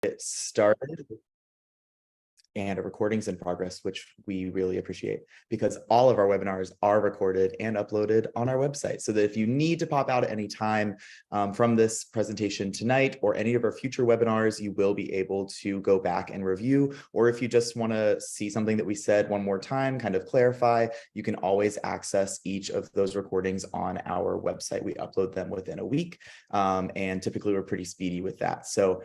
Get started, and a recording's in progress, which we really appreciate because all of our webinars are recorded and uploaded on our website, so that if you need to pop out at any time from this presentation tonight or any of our future webinars, you will be able to go back and review. Or if you just want to see something that we said one more time, kind of clarify, you can always access each of those recordings on our website. We upload them within a week, and typically we're pretty speedy with that. So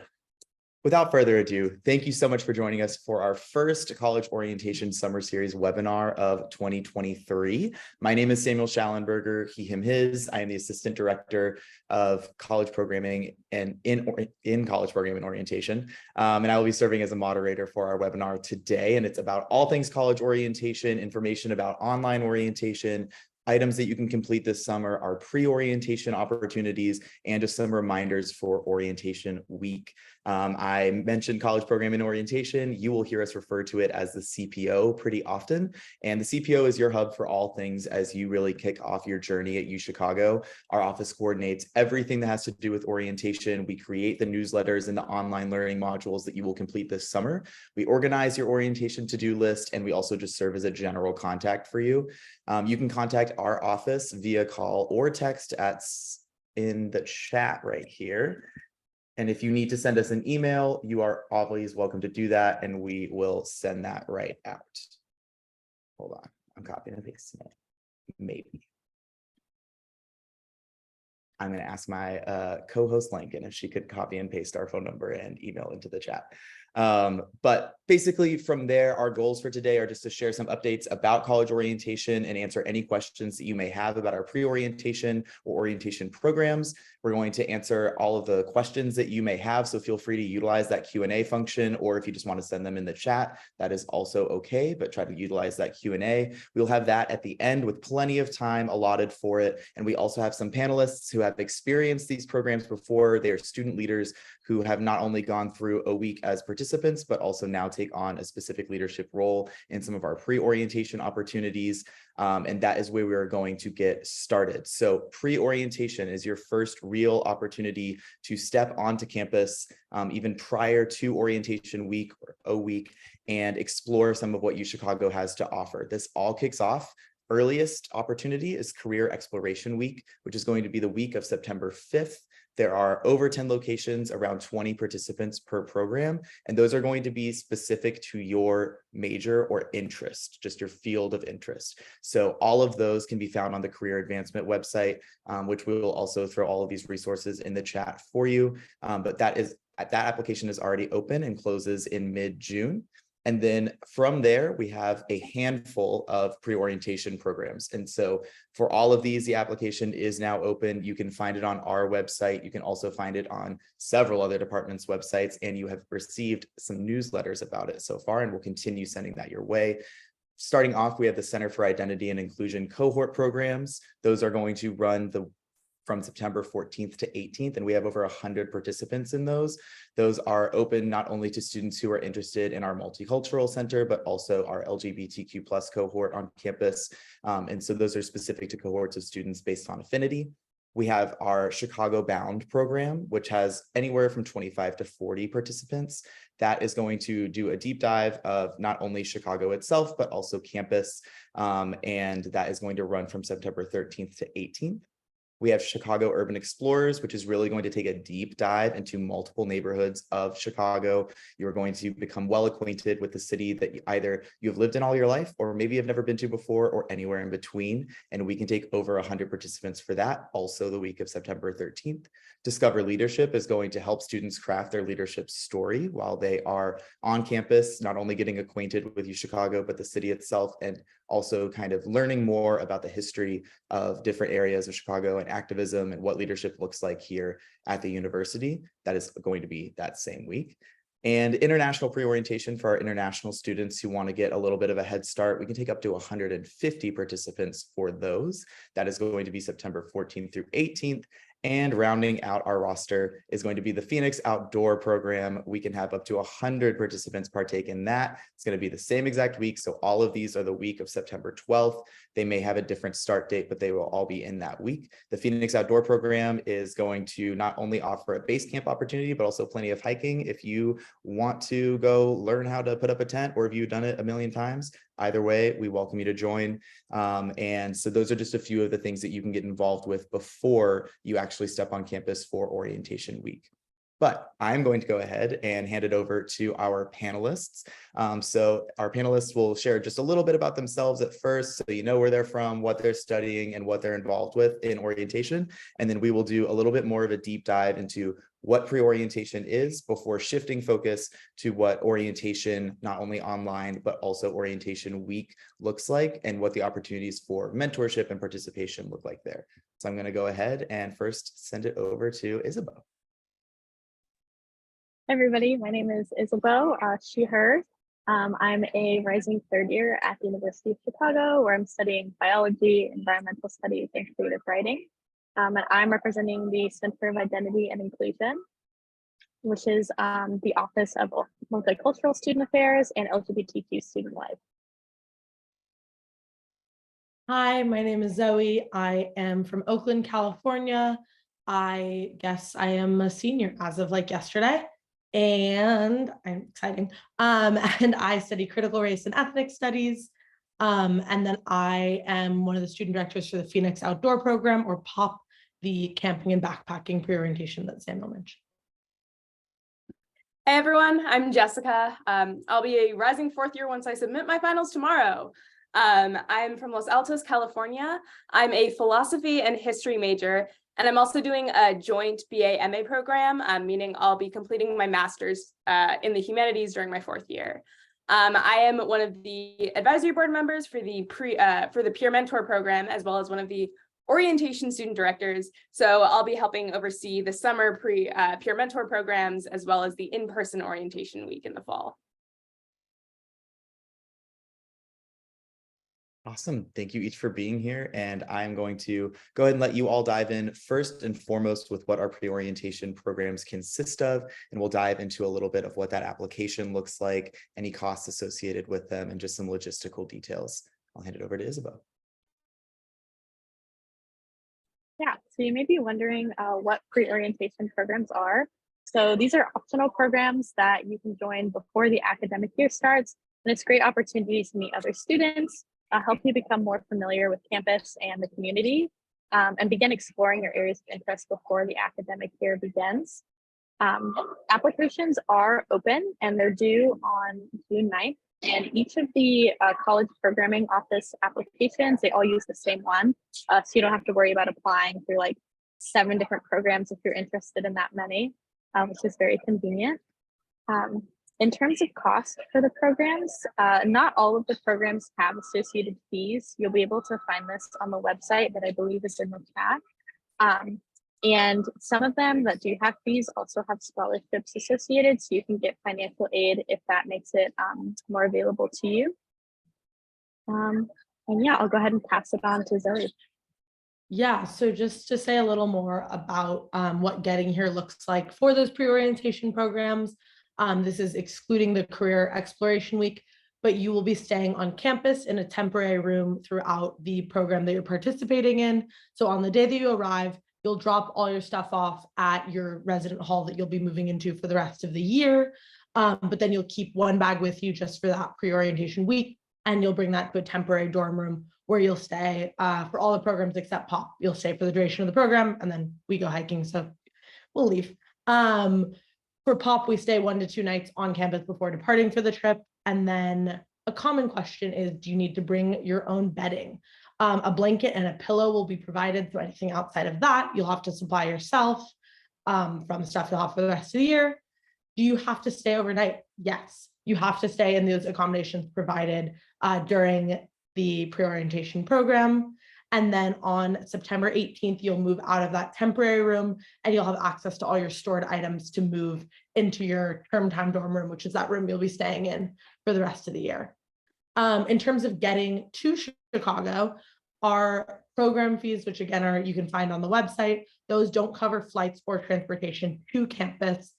without further ado, thank you so much for joining us for our first College Orientation Summer Series webinar of 2023. My name is Samuel Schallenberger, he, him, his. I am the Assistant Director of College Programming and in College Programming Orientation. And I will be serving as a moderator for our webinar today. And it's about all things college orientation, information about online orientation, items that you can complete this summer, our pre-orientation opportunities, and just some reminders for orientation week. I mentioned College Programming Orientation. You will hear us refer to it as the CPO pretty often. And the CPO is your hub for all things as you really kick off your journey at UChicago. Our office coordinates everything that has to do with orientation. We create the newsletters and the online learning modules that you will complete this summer. We organize your orientation to-do list, and we also just serve as a general contact for you. You can contact our office via call or text in the chat right here. And if you need to send us an email, you are always welcome to do that, and we will send that right out. Hold on, I'm copying and pasting it. Maybe. I'm going to ask my co-host Lincoln if she could copy and paste our phone number and email into the chat. But basically from there, our goals for today are just to share some updates about college orientation and answer any questions that you may have about our pre-orientation or orientation programs. We're going to answer all of the questions that you may have, so feel free to utilize that Q&A function, or if you just want to send them in the chat, that is also okay, but try to utilize that Q&A. We'll have that at the end with plenty of time allotted for it. And we also have some panelists who have experienced these programs before. They are student leaders who have not only gone through a week as participants, but also now take on a specific leadership role in some of our pre-orientation opportunities. And that is where we are going to get started. So pre-orientation is your first real opportunity to step onto campus, even prior to orientation week or O week, and explore some of what UChicago has to offer. This all kicks off. Earliest opportunity is Career Exploration Week, which is going to be the week of September 5th. There are over 10 locations, around 20 participants per program, and those are going to be specific to your major or interest, just your field of interest. So all of those can be found on the Career Advancement website, which we will also throw all of these resources in the chat for you. But that application is already open and closes in mid-June. And then from there, we have a handful of pre-orientation programs. And so for all of these, the application is now open. You can find it on our website. You can also find it on several other departments' websites, and you have received some newsletters about it so far, and we'll continue sending that your way. Starting off, we have the Center for Identity and Inclusion cohort programs. Those are going to run from September 14th to 18th, and we have over 100 participants in those. Those are open not only to students who are interested in our multicultural center, but also our LGBTQ+ cohort on campus. And so those are specific to cohorts of students based on affinity. We have our Chicago Bound program, which has anywhere from 25 to 40 participants. That is going to do a deep dive of not only Chicago itself, but also campus. And that is going to run from September 13th to 18th. We have Chicago Urban Explorers, which is really going to take a deep dive into multiple neighborhoods of Chicago. You're going to become well acquainted with the city that either you've lived in all your life, or maybe you've never been to before, or anywhere in between. And we can take over 100 participants for that, also the week of September 13th. Discover Leadership is going to help students craft their leadership story while they are on campus, not only getting acquainted with UChicago, but the city itself, and also kind of learning more about the history of different areas of Chicago and activism and what leadership looks like here at the university. That is going to be that same week. And international pre-orientation for our international students who want to get a little bit of a head start. We can take up to 150 participants for those. That is going to be September 14th through 18th. And rounding out our roster is going to be the Phoenix Outdoor Program. We can have up to 100 participants partake in that. It's going to be the same exact week. So all of these are the week of September 12th. They may have a different start date, but they will all be in that week. The Phoenix Outdoor Program is going to not only offer a base camp opportunity, but also plenty of hiking. If you want to go learn how to put up a tent, or if you've done it a million times, either way, we welcome you to join. And so those are just a few of the things that you can get involved with before you actually step on campus for orientation week. But I'm going to go ahead and hand it over to our panelists. So our panelists will share just a little bit about themselves at first, so you know where they're from, what they're studying, and what they're involved with in orientation. And then we will do a little bit more of a deep dive into what pre-orientation is before shifting focus to what orientation, not only online, but also orientation week looks like, and what the opportunities for mentorship and participation look like there. So I'm going to go ahead and first send it over to Isabeau. Hi everybody, my name is Isabeau, she, her. I'm a rising third year at the University of Chicago, where I'm studying biology, environmental studies, and creative writing. And I'm representing the Center of Identity and Inclusion, which is the Office of Multicultural Student Affairs and LGBTQ Student Life. Hi, my name is Zoe. I am from Oakland, California. I guess I am a senior as of like yesterday. And I'm exciting. And I study critical race and ethnic studies. And then I am one of the student directors for the Phoenix Outdoor Program, or POP, the camping and backpacking pre-orientation that Samuel mentioned. Hey everyone, I'm Jessica. I'll be a rising fourth year once I submit my finals tomorrow. I'm from Los Altos, California. I'm a philosophy and history major, and I'm also doing a joint BA-MA program, meaning I'll be completing my master's in the humanities during my fourth year. I am one of the advisory board members for the peer mentor program, as well as one of the orientation student directors. So I'll be helping oversee the summer peer mentor programs, as well as the in-person orientation week in the fall. Awesome. Thank you each for being here. And I'm going to go ahead and let you all dive in first and foremost with what our pre-orientation programs consist of. And we'll dive into a little bit of what that application looks like, any costs associated with them, and just some logistical details. I'll hand it over to Isabeau. Yeah, so you may be wondering what pre-orientation programs are. So these are optional programs that you can join before the academic year starts. And it's a great opportunity to meet other students, help you become more familiar with campus and the community, and begin exploring your areas of interest before the academic year begins. Applications are open and they're due on June 9th. And each of the college programming office applications, they all use the same one. So you don't have to worry about applying through like 7 different programs if you're interested in that many, which is very convenient. In terms of cost for the programs, not all of the programs have associated fees. You'll be able to find this on the website that I believe is in the chat. And some of them that do have fees also have scholarships associated, so you can get financial aid if that makes it more available to you. And yeah, I'll go ahead and pass it on to Zoe. Yeah, so just to say a little more about what getting here looks like for those pre-orientation programs. This is excluding the career exploration week, but you will be staying on campus in a temporary room throughout the program that you're participating in. So on the day that you arrive, you'll drop all your stuff off at your resident hall that you'll be moving into for the rest of the year. But then you'll keep one bag with you just for that pre-orientation week, and you'll bring that to a temporary dorm room where you'll stay for all the programs except POP. You'll stay for the duration of the program, and then we go hiking, so we'll leave. For POP, we stay 1 to 2 nights on campus before departing for the trip. And then a common question is, do you need to bring your own bedding? A blanket and a pillow will be provided, so anything outside of that, you'll have to supply yourself from stuff you'll have for the rest of the year. Do you have to stay overnight? Yes, you have to stay in those accommodations provided during the pre-orientation program. And then on September 18th, you'll move out of that temporary room and you'll have access to all your stored items to move into your term time dorm room, which is that room you'll be staying in for the rest of the year. In terms of getting to Chicago, Our program fees, which again are you can find on the website, those don't cover flights or transportation to campus.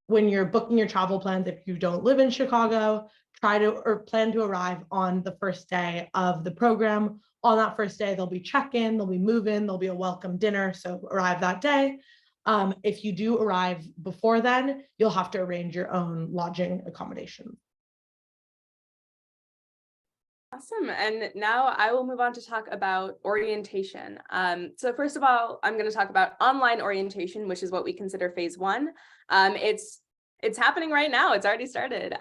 When you're booking your travel plans, if you don't live in Chicago, try to or plan to arrive on the first day of the program. On that first day, there'll be check-in, there'll be move-in, there'll be a welcome dinner. So arrive that day. If you do arrive before then, you'll have to arrange your own lodging accommodation. Awesome. And now I will move on to talk about orientation. So first of all, I'm going to talk about online orientation, which is what we consider phase one. It's happening right now. It's already started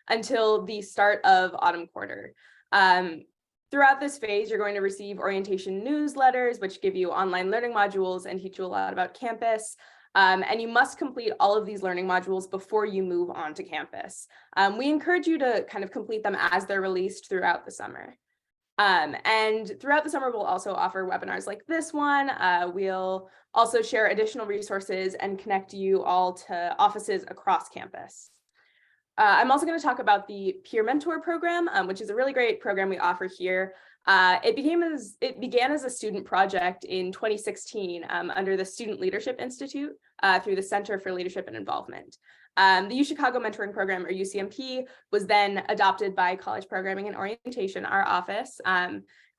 until the start of autumn quarter. Throughout this phase, you're going to receive orientation newsletters, which give you online learning modules and teach you a lot about campus. And you must complete all of these learning modules before you move on to campus. We encourage you to kind of complete them as they're released throughout the summer. And throughout the summer, we'll also offer webinars like this one. We'll also share additional resources and connect you all to offices across campus. I'm also going to talk about the Peer Mentor program, which is a really great program we offer here. It began as a student project in 2016 under the Student Leadership Institute through the Center for Leadership and Involvement. The UChicago Mentoring Program, or UCMP, was then adopted by College Programming and Orientation, our office,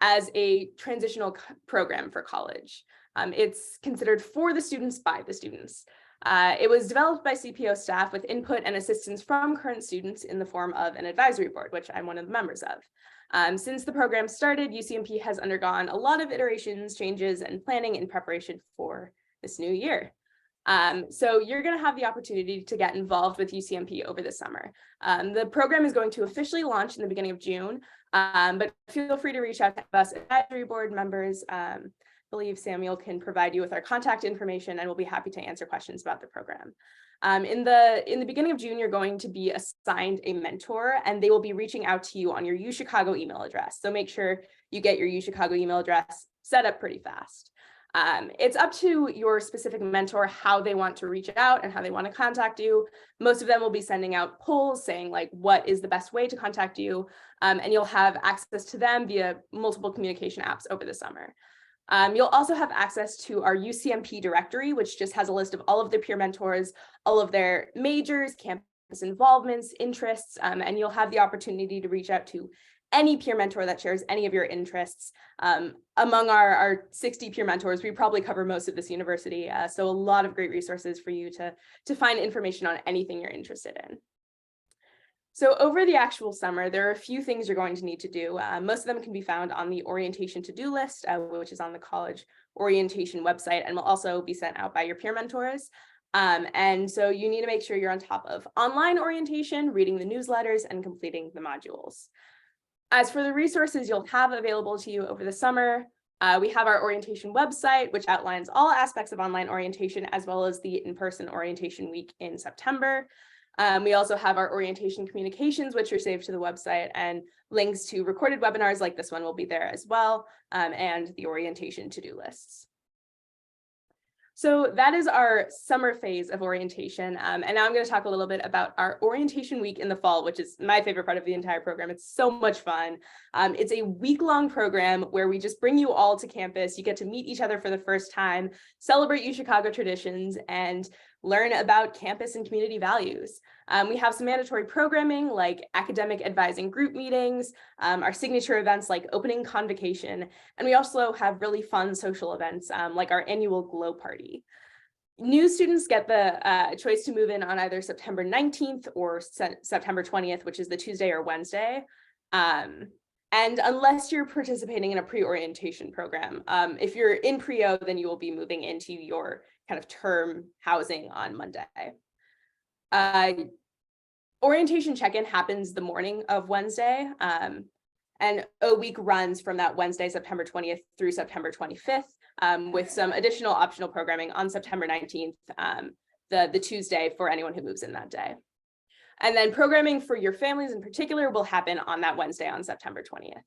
as a transitional program for college. It's considered for the students by the students. It was developed by CPO staff with input and assistance from current students in the form of an advisory board, which I'm one of the members of. Since the program started, UCMP has undergone a lot of iterations, changes, and planning in preparation for this new year. So you're going to have the opportunity to get involved with UCMP over the summer. The program is going to officially launch in the beginning of June, but feel free to reach out to us advisory board members. I believe Samuel can provide you with our contact information, and we'll be happy to answer questions about the program. In the beginning of June, you're going to be assigned a mentor, and they will be reaching out to you on your UChicago email address. So make sure you get your UChicago email address set up pretty fast. It's up to your specific mentor how they want to reach out and how they want to contact you. Most of them will be sending out polls saying like what is the best way to contact you, and you'll have access to them via multiple communication apps over the summer. You'll also have access to our UCMP directory, which just has a list of all of the peer mentors, all of their majors, campus involvements, interests, and you'll have the opportunity to reach out to any peer mentor that shares any of your interests. Among our 60 peer mentors, we probably cover most of this university, so a lot of great resources for you to find information on anything you're interested in. So over the actual summer, there are a few things you're going to need to do. Most of them can be found on the orientation to-do list, which is on the college orientation website, and will also be sent out by your peer mentors. And so you need to make sure you're on top of online orientation, reading the newsletters, and completing the modules. As for the resources you'll have available to you over the summer, we have our orientation website, which outlines all aspects of online orientation, as well as the in-person orientation week in September. We also have our orientation communications, which are saved to the website, and links to recorded webinars like this one will be there as well, and the orientation to-do lists. So that is our summer phase of orientation. And now I'm going to talk a little bit about our orientation week in the fall, which is my favorite part of the entire program. It's so much fun. It's a week-long program where we just bring you all to campus. You get to meet each other for the first time, celebrate UChicago traditions, and learn about campus and community values. We have some mandatory programming like academic advising group meetings, our signature events like opening convocation, and we also have really fun social events like our annual glow party. New students get the choice to move in on either September 19th or September 20th, which is the Tuesday or Wednesday. And unless you're participating in a pre-orientation program, if you're in pre-O, then you will be moving into your kind of term housing on Monday. Orientation check-in happens the morning of Wednesday, and O week runs from that Wednesday, September 20th through September 25th, with some additional optional programming on September 19th, the Tuesday for anyone who moves in that day. And then programming for your families in particular will happen on that Wednesday on September 20th.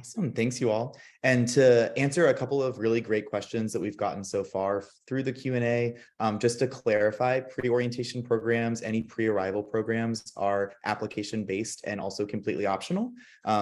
Awesome. Thanks, you all. And to answer a couple of really great questions that we've gotten so far through the Q&A, just to clarify, pre-orientation programs, any pre-arrival programs are application-based and also completely optional.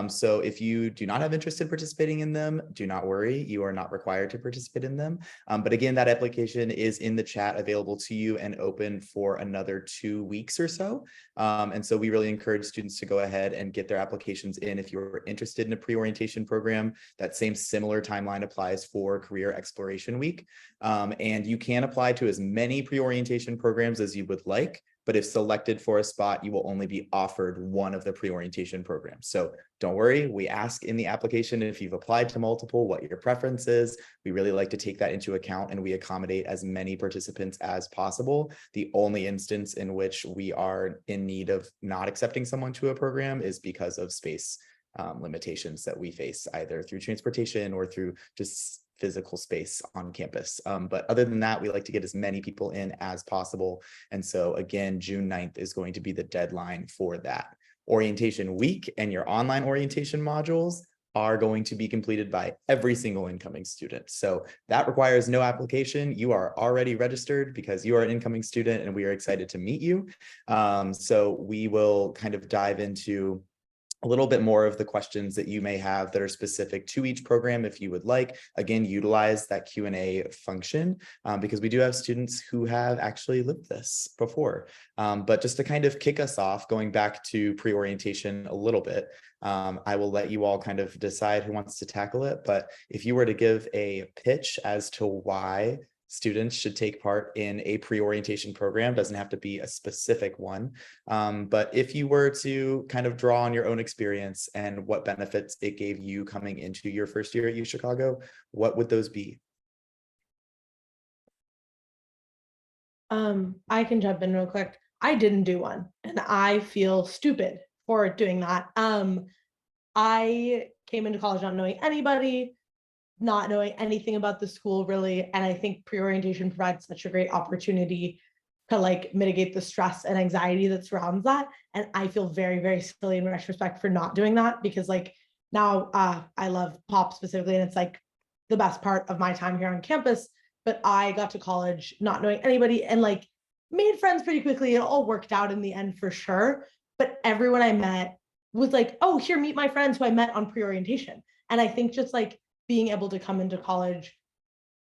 So if you do not have interest in participating in them, do not worry. You are not required to participate in them. But again, that application is in the chat available to you and open for another 2 weeks or so. And so we really encourage students to go ahead and get their applications in if you're interested in a pre-orientation program. That same similar timeline applies for Career Exploration Week. And you can apply to as many pre-orientation programs as you would like, but if selected for a spot, you will only be offered one of the pre-orientation programs. So don't worry, we ask in the application if you've applied to multiple, what your preference is. We really like to take that into account and we accommodate as many participants as possible. The only instance in which we are in need of not accepting someone to a program is because of space limitations that we face either through transportation or through just physical space on campus. But other than that, we like to get as many people in as possible. And so again, June 9th is going to be the deadline for that. Orientation week and your online orientation modules are going to be completed by every single incoming student. So that requires no application. You are already registered because you are an incoming student and we are excited to meet you. So we will kind of dive into a little bit more of the questions that you may have that are specific to each program if you would like. Again, utilize that Q&A function because we do have students who have actually lived this before. But just to kind of kick us off, going back to pre-orientation a little bit, I will let you all kind of decide who wants to tackle it. But if you were to give a pitch as to why students should take part in a pre-orientation program, doesn't have to be a specific one. But if you were to kind of draw on your own experience and what benefits it gave you coming into your first year at UChicago, what would those be? I can jump in real quick. I didn't do one and I feel stupid for doing that. I came into college not knowing anybody, not knowing anything about the school really. And I think pre-orientation provides such a great opportunity to like mitigate the stress and anxiety that surrounds that. And I feel very, very silly in retrospect for not doing that because like now I love pop specifically and it's like the best part of my time here on campus. But I got to college not knowing anybody and like made friends pretty quickly. It all worked out in the end for sure. But everyone I met was like, oh, here, meet my friends who I met on pre-orientation. And I think just like being able to come into college,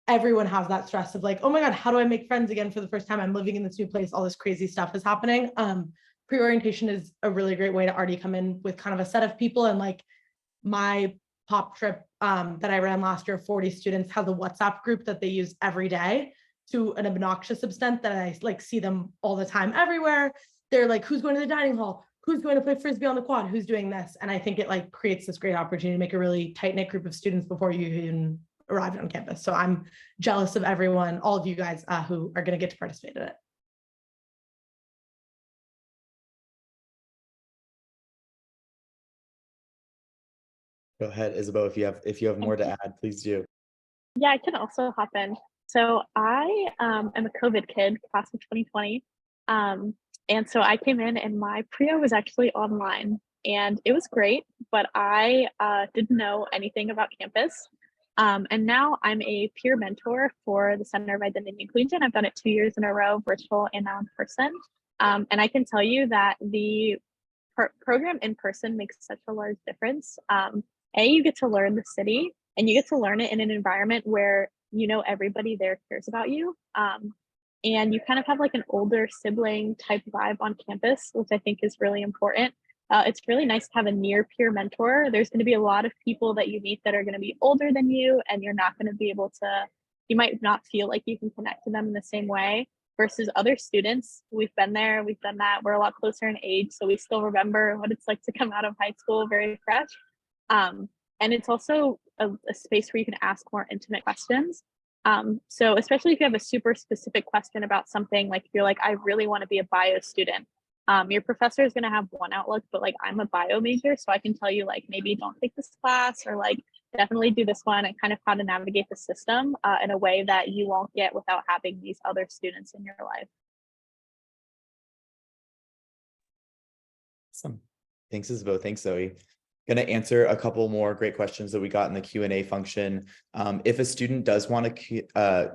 everyone has that stress of like, oh my God, how do I make friends again for the first time? I'm living in this new place, all this crazy stuff is happening. Pre-orientation is a really great way to already come in with kind of a set of people. And like my pop trip that I ran last year, 40 students has a WhatsApp group that they use every day to an obnoxious extent that I like see them all the time everywhere. They're like, who's going to the dining hall? Who's going to play Frisbee on the quad? Who's doing this? And I think it like creates this great opportunity to make a really tight-knit group of students before you even arrive on campus. So I'm jealous of everyone, all of you guys who are going to get to participate in it. Go ahead, Isabeau, if you have more to add, please do. Yeah, I can also hop in. So I am a COVID kid, class of 2020. And so I came in and my pre-O was actually online and it was great, but I didn't know anything about campus. And now I'm a peer mentor for the Center of Identity and Inclusion. I've done it 2 years in a row, virtual and now in person. And I can tell you that the program in person makes such a large difference. You get to learn the city and you get to learn it in an environment where you know everybody there cares about you. And you kind of have like an older sibling type vibe on campus, which I think is really important. It's really nice to have a near peer mentor. There's going to be a lot of people that you meet that are going to be older than you, and you're not going to be able to, you might not feel like you can connect to them in the same way versus other students. We've been there, we've done that. We're a lot closer in age, so we still remember what it's like to come out of high school very fresh. And it's also a space where you can ask more intimate questions. So especially if you have a super specific question about something, like if you're like, I really want to be a bio student, your professor is going to have one outlook, but like I'm a bio major, so I can tell you like, maybe don't take this class or like definitely do this one, and kind of how to navigate the system in a way that you won't get without having these other students in your life. Awesome. Thanks, Isabeau. Thanks, Zoe. Going to answer a couple more great questions that we got in the Q&A function. If a student does want to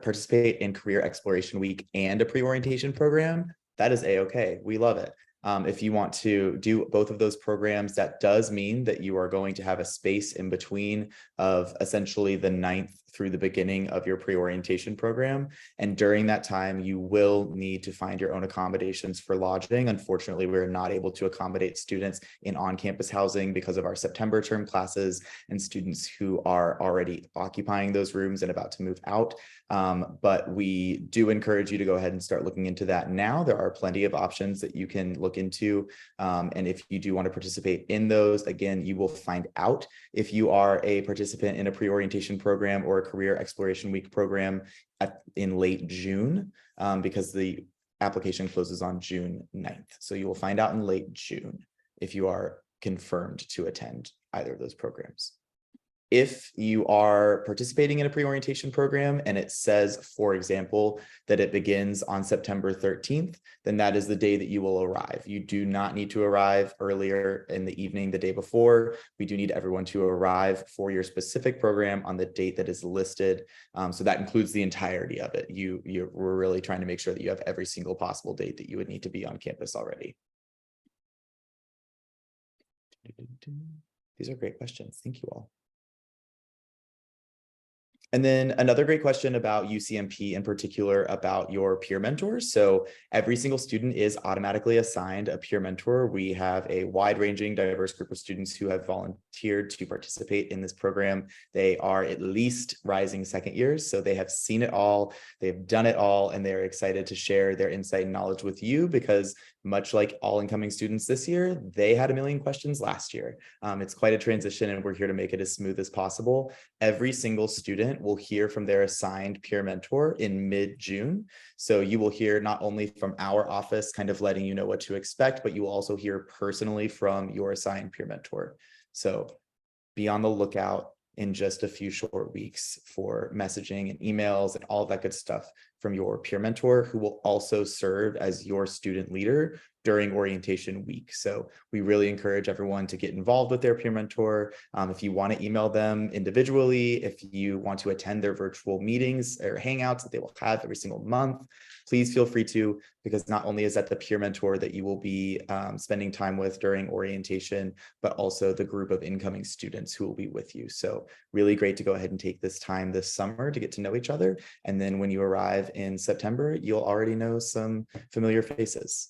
participate in Career Exploration Week and a pre-orientation program, that is a-okay. We love it. If you want to do both of those programs, that does mean that you are going to have a space in between of essentially the 9th through the beginning of your pre-orientation program. And during that time, you will need to find your own accommodations for lodging. Unfortunately, we're not able to accommodate students in on-campus housing because of our September term classes and students who are already occupying those rooms and about to move out. But we do encourage you to go ahead and start looking into that now. There are plenty of options that you can look into. And if you do want to participate in those, again, you will find out if you are a participant in a pre-orientation program or a Career Exploration Week program in late June, because the application closes on June 9th. So you will find out in late June if you are confirmed to attend either of those programs. If you are participating in a pre-orientation program and it says, for example, that it begins on September 13th, then that is the day that you will arrive. You do not need to arrive earlier in the evening the day before. We do need everyone to arrive for your specific program on the date that is listed. So that includes the entirety of it. We're really trying to make sure that you have every single possible date that you would need to be on campus already. These are great questions. Thank you all. And then another great question about UCMP, in particular about your peer mentors. So every single student is automatically assigned a peer mentor. We have a wide-ranging, diverse group of students who have volunteered to participate in this program. They are at least rising second years, so they have seen it all, they've done it all, and they're excited to share their insight and knowledge with you because much like all incoming students this year, they had a million questions last year. It's quite a transition, and we're here to make it as smooth as possible. Every single student will hear from their assigned peer mentor in mid-June. So you will hear not only from our office, kind of letting you know what to expect, but you will also hear personally from your assigned peer mentor. So be on the lookout in just a few short weeks for messaging and emails and all that good stuff from your peer mentor, who will also serve as your student leader during orientation week. So we really encourage everyone to get involved with their peer mentor. If you want to email them individually, if you want to attend their virtual meetings or hangouts that they will have every single month, please feel free to, because not only is that the peer mentor that you will be spending time with during orientation, but also the group of incoming students who will be with you. So really great to go ahead and take this time this summer to get to know each other. And then when you arrive in September, you'll already know some familiar faces.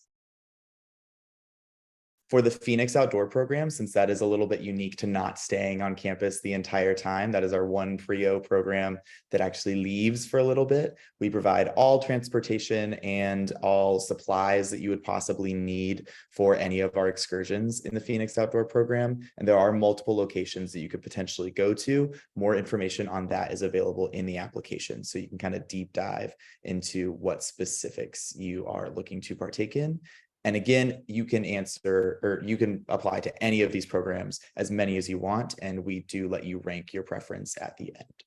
For the Phoenix Outdoor program, since that is a little bit unique to not staying on campus the entire time, that is our one PREO program that actually leaves for a little bit. We provide all transportation and all supplies that you would possibly need for any of our excursions in the Phoenix Outdoor program. And there are multiple locations that you could potentially go to. More information on that is available in the application. So you can kind of deep dive into what specifics you are looking to partake in. And again, you can answer or you can apply to any of these programs, as many as you want, and we do let you rank your preference at the end.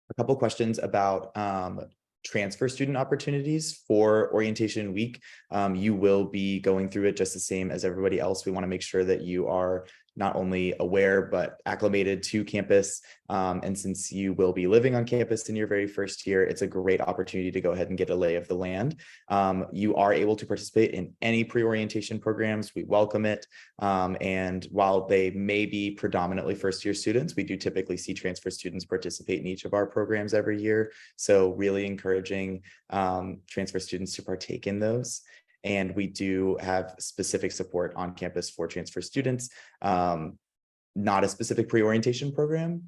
A couple questions about transfer student opportunities for orientation week. You will be going through it just the same as everybody else. We want to make sure that you are not only aware, but acclimated to campus. And since you will be living on campus in your very first year, it's a great opportunity to go ahead and get a lay of the land. You are able to participate in any pre-orientation programs. We welcome it. And while they may be predominantly first-year students, we do typically see transfer students participate in each of our programs every year. So really encouraging transfer students to partake in those. And we do have specific support on campus for transfer students, not a specific pre-orientation program,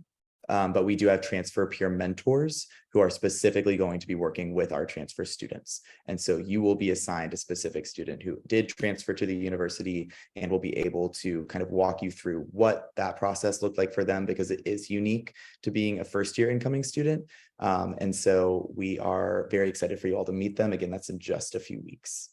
but we do have transfer peer mentors who are specifically going to be working with our transfer students. And so you will be assigned a specific student who did transfer to the university and will be able to kind of walk you through what that process looked like for them, because it is unique to being a first-year incoming student. And so we are very excited for you all to meet them. Again, that's in just a few weeks.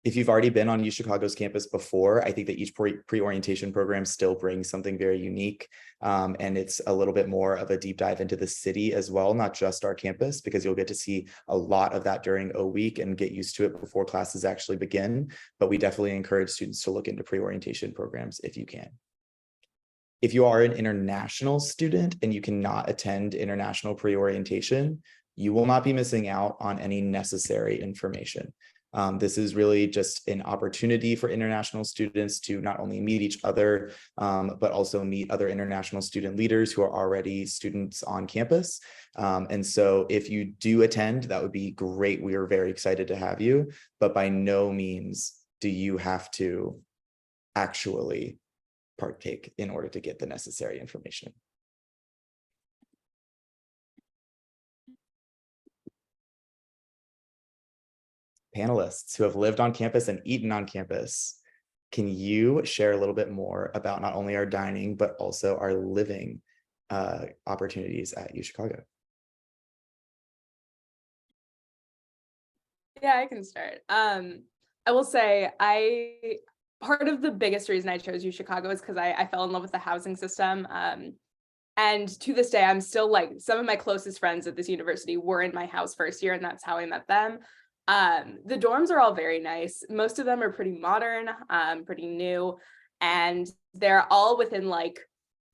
If you've already been on UChicago's campus before, I think that each pre-orientation program still brings something very unique. And it's a little bit more of a deep dive into the city as well, not just our campus, because you'll get to see a lot of that during a week and get used to it before classes actually begin. But we definitely encourage students to look into pre-orientation programs if you can. If you are an international student and you cannot attend international pre-orientation, you will not be missing out on any necessary information. This is really just an opportunity for international students to not only meet each other, but also meet other international student leaders who are already students on campus. And so if you do attend, that would be great. We are very excited to have you, but by no means do you have to actually partake in order to get the necessary information. Panelists who have lived on campus and eaten on campus, can you share a little bit more about not only our dining, but also our living opportunities at UChicago? Yeah, I can start. I will say part of the biggest reason I chose UChicago is because I fell in love with the housing system. And to this day, I'm still like, some of my closest friends at this university were in my house first year, and that's how I met them. The dorms are all very nice. Most of them are pretty modern, pretty new, and they're all within like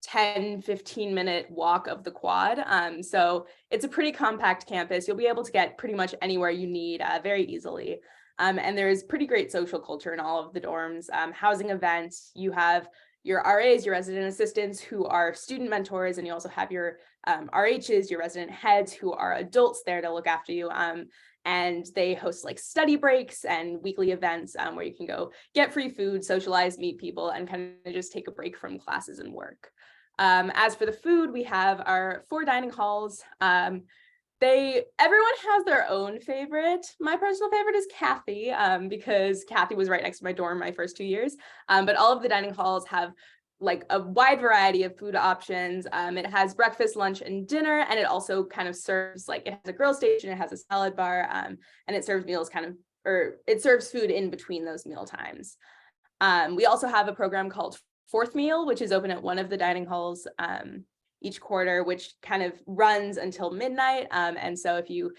10-15 minute walk of the quad. So it's a pretty compact campus. You'll be able to get pretty much anywhere you need very easily. And there's pretty great social culture in all of the dorms. Housing events, you have your RAs, your resident assistants, who are student mentors, and you also have your RHs, your resident heads, who are adults there to look after you. And they host like study breaks and weekly events where you can go get free food, socialize, meet people, and kind of just take a break from classes and work. As for the food, we have our 4 dining halls. Everyone has their own favorite. My personal favorite is Kathy, because Kathy was right next to my dorm my first 2 years. But all of the dining halls have like a wide variety of food options. It has breakfast, lunch, and dinner, and it also kind of serves, like, it has a grill station, it has a salad bar, and it serves meals it serves food in between those meal times. We also have a program called Fourth Meal, which is open at one of the dining halls each quarter, which kind of runs until midnight. And so if you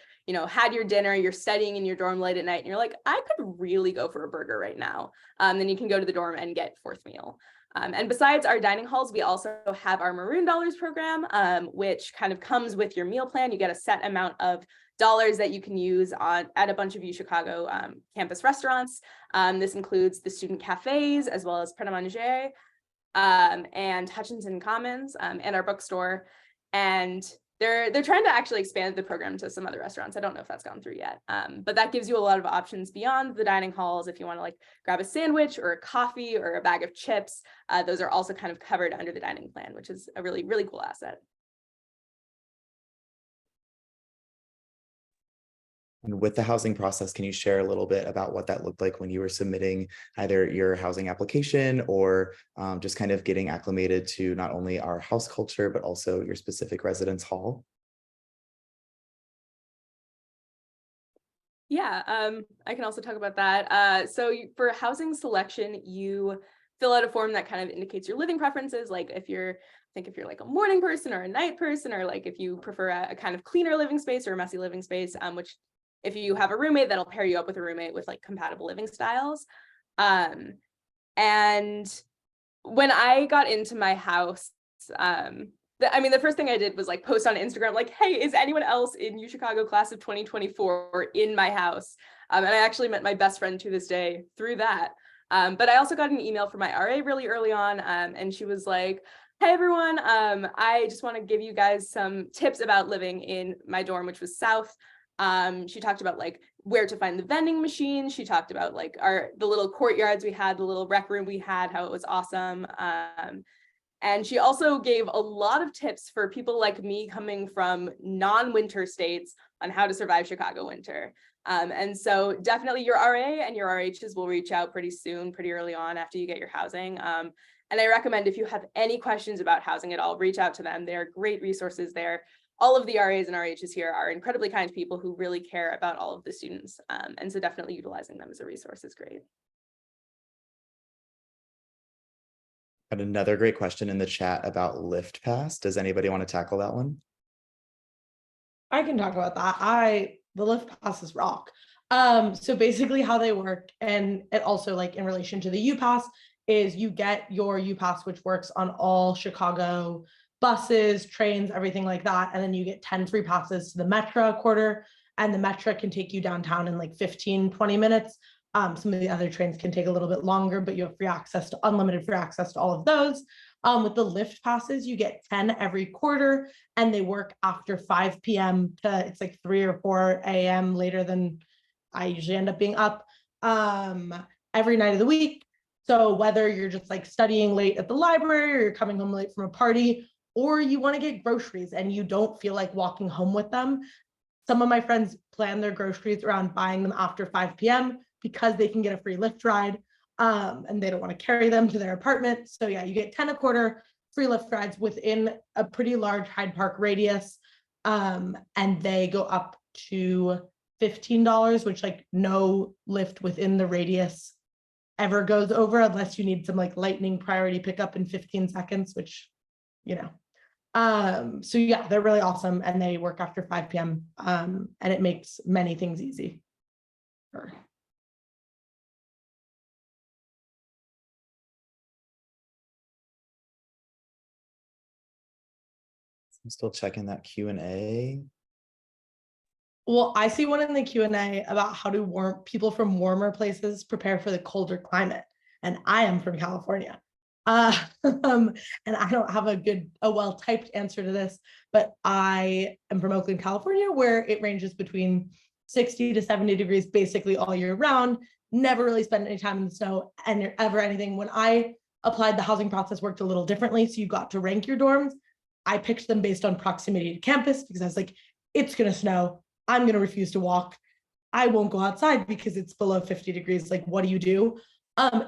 had your dinner, you're studying in your dorm late at night, and you're like, I could really go for a burger right now, then you can go to the dorm and get Fourth Meal. And besides our dining halls, we also have our Maroon Dollars program, which kind of comes with your meal plan. You get a set amount of dollars that you can use at a bunch of UChicago campus restaurants. This includes the student cafes, as well as Pret a Manger, and Hutchinson Commons, and our bookstore. And they're trying to actually expand the program to some other restaurants. I don't know if that's gone through yet, but that gives you a lot of options beyond the dining halls. If you want to like grab a sandwich or a coffee or a bag of chips, those are also kind of covered under the dining plan, which is a really, really cool asset. And with the housing process, can you share a little bit about what that looked like when you were submitting either your housing application or just kind of getting acclimated to not only our house culture, but also your specific residence hall? Yeah, I can also talk about that. For housing selection, you fill out a form that kind of indicates your living preferences, like if you're like a morning person or a night person, or like if you prefer a kind of cleaner living space or a messy living space, which if you have a roommate, that'll pair you up with a roommate with like compatible living styles. And when I got into my house, the first thing I did was like post on Instagram, like, hey, is anyone else in UChicago class of 2024 in my house? And I actually met my best friend to this day through that. But I also got an email from my RA really early on, and she was like, hey everyone, I just want to give you guys some tips about living in my dorm, which was South. She talked about like where to find the vending machine. She talked about like the little courtyards we had, the little rec room we had, how it was awesome. And she also gave a lot of tips for people like me coming from non-winter states on how to survive Chicago winter. And so definitely your RA and your RHs will reach out pretty soon, pretty early on after you get your housing. And I recommend if you have any questions about housing at all, reach out to them. They're great resources there. all of the RAs and RHs here are incredibly kind people who really care about all of the students. And so definitely utilizing them as a resource is great. Got another great question in the chat about Lyft Pass. Does anybody want to tackle that one? I can talk about that. The Lyft passes rock. So basically how they work, and it also like in relation to the UPass, is you get your UPass, which works on all Chicago buses, trains, everything like that. And then you get 10 free passes to the Metra quarter, and the Metra can take you downtown in like 15, 20 minutes. Some of the other trains can take a little bit longer, but you have unlimited free access to all of those. With the Lyft passes, you get 10 every quarter, and they work after 5 p.m. to it's like 3 or 4 a.m. later than I usually end up being up every night of the week. So whether you're just like studying late at the library, or you're coming home late from a party, or you want to get groceries and you don't feel like walking home with them, some of my friends plan their groceries around buying them after 5 p.m. because they can get a free Lyft ride, and they don't want to carry them to their apartment. So yeah, you get 10 a quarter free Lyft rides within a pretty large Hyde Park radius, and they go up to $15, which like no Lyft within the radius ever goes over, unless you need some like lightning priority pickup in 15 seconds, which, you know. So yeah, they're really awesome, and they work after 5 p.m. And it makes many things easy. I'm still checking that Q&A. Well, I see one in the Q&A about how do people from warmer places prepare for the colder climate. And I am from California. And I don't have a well-typed answer to this, but I am from Oakland, California, where it ranges between 60 to 70 degrees basically all year round. Never really spend any time in the snow and ever anything. When I applied, the housing process worked a little differently. So you got to rank your dorms. I picked them based on proximity to campus because I was like, it's going to snow. I'm going to refuse to walk. I won't go outside because it's below 50 degrees. Like, what do you do?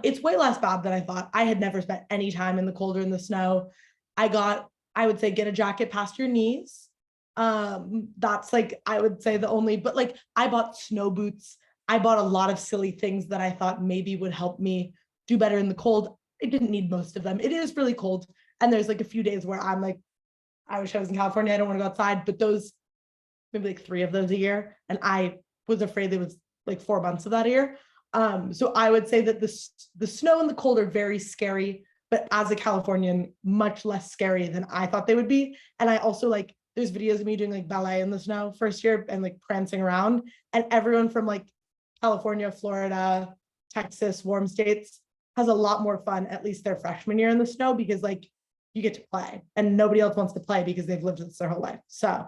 It's way less bad than I thought. I had never spent any time in the cold or in the snow. I would say get a jacket past your knees. That's like, I would say the only, but like I bought snow boots. I bought a lot of silly things that I thought maybe would help me do better in the cold. I didn't need most of them. It is really cold. And there's like a few days where I'm like, I wish I was in California. I don't want to go outside, but those, maybe like 3 of those a year. And I was afraid there was like 4 months of that a year. So I would say that the snow and the cold are very scary, but as a Californian, much less scary than I thought they would be. And I also like, there's videos of me doing like ballet in the snow first year and like prancing around, and everyone from like California, Florida, Texas, warm states has a lot more fun, at least their freshman year in the snow, because like you get to play and nobody else wants to play because they've lived this their whole life. So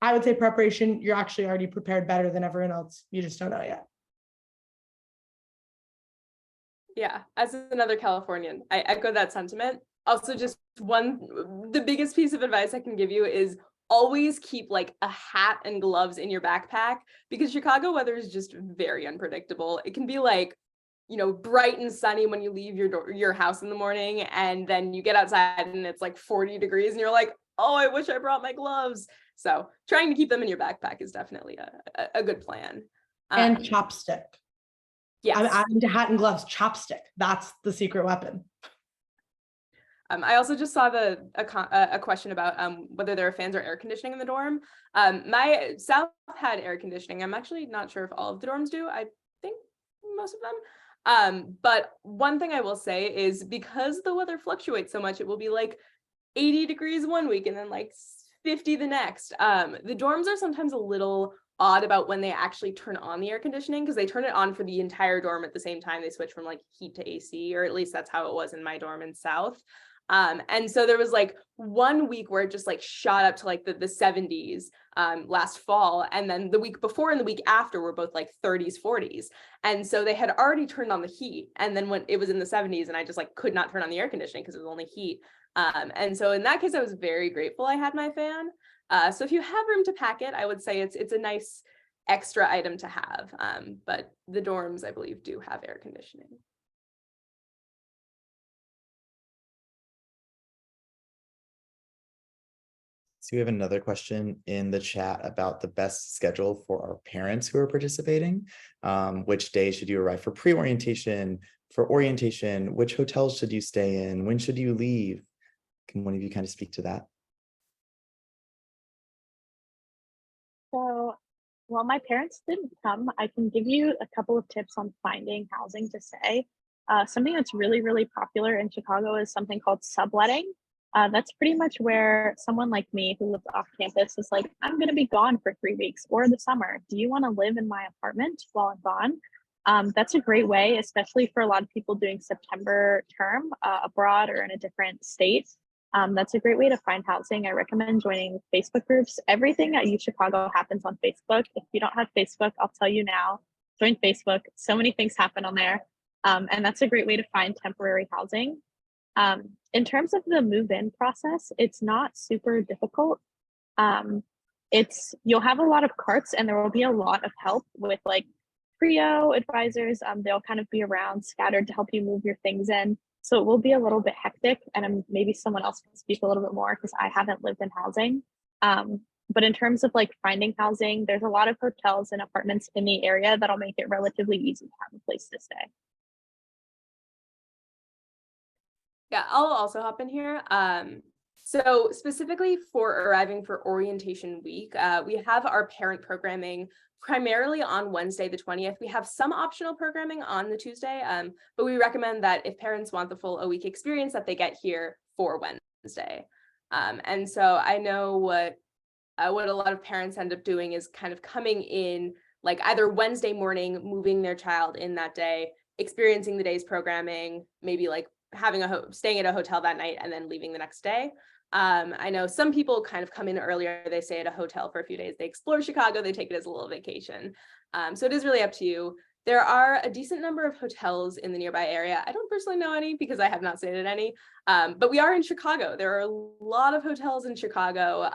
I would say preparation, you're actually already prepared better than everyone else. You just don't know yet. Yeah, as another Californian, I echo that sentiment. Also, just the biggest piece of advice I can give you is always keep like a hat and gloves in your backpack, because Chicago weather is just very unpredictable. It can be like, you know, bright and sunny when you leave your house in the morning, and then you get outside and it's like 40 degrees and you're like, oh, I wish I brought my gloves. So trying to keep them in your backpack is definitely a good plan. And chopstick. Yes. I'm adding to hat and gloves, chopstick. That's the secret weapon. I also just saw a question about whether there are fans or air conditioning in the dorm. My South had air conditioning. I'm actually not sure if all of the dorms do. I think most of them. But one thing I will say is, because the weather fluctuates so much, it will be like 80 degrees one week and then like 50 the next. The dorms are sometimes a little odd about when they actually turn on the air conditioning, because they turn it on for the entire dorm at the same time. They switch from like heat to AC, or at least that's how it was in my dorm in South. And so there was like 1 week where it just like shot up to like the 70s last fall, and then the week before and the week after were both like 30s, 40s. And so they had already turned on the heat, and then when it was in the 70s, and I just like could not turn on the air conditioning because it was only heat. And so in that case, I was very grateful I had my fan. So if you have room to pack it, I would say it's a nice extra item to have. But the dorms, I believe, do have air conditioning. So we have another question in the chat about the best schedule for our parents who are participating. Which day should you arrive for pre-orientation, for orientation? Which hotels should you stay in? When should you leave? Can one of you kind of speak to that? So, while my parents didn't come, I can give you a couple of tips on finding housing to stay. Something that's really, really popular in Chicago is something called subletting. That's pretty much where someone like me who lives off campus is like, I'm going to be gone for 3 weeks or the summer. Do you want to live in my apartment while I'm gone? That's a great way, especially for a lot of people doing September term abroad or in a different state. That's a great way to find housing. I recommend joining Facebook groups. Everything at U Chicago happens on Facebook. If you don't have Facebook, I'll tell you now, join Facebook. So many things happen on there. And that's a great way to find temporary housing. In terms of the move-in process, it's not super difficult. You'll have a lot of carts and there will be a lot of help with like PRIO advisors. They'll kind of be around scattered to help you move your things in. So it will be a little bit hectic, and maybe someone else can speak a little bit more because I haven't lived in housing. But in terms of like finding housing, there's a lot of hotels and apartments in the area that'll make it relatively easy to have a place to stay. Yeah, I'll also hop in here. So specifically for arriving for orientation week, we have our parent programming primarily on Wednesday, the 20th. We have some optional programming on the Tuesday, but we recommend that if parents want the full week experience that they get here for Wednesday. And so I know what a lot of parents end up doing is kind of coming in like either Wednesday morning, moving their child in that day, experiencing the day's programming, maybe like staying at a hotel that night and then leaving the next day. I know some people kind of come in earlier, they stay at a hotel for a few days, they explore Chicago, they take it as a little vacation. So it is really up to you. There are a decent number of hotels in the nearby area. I don't personally know any because I have not stayed at any, but we are in Chicago. There are a lot of hotels in Chicago,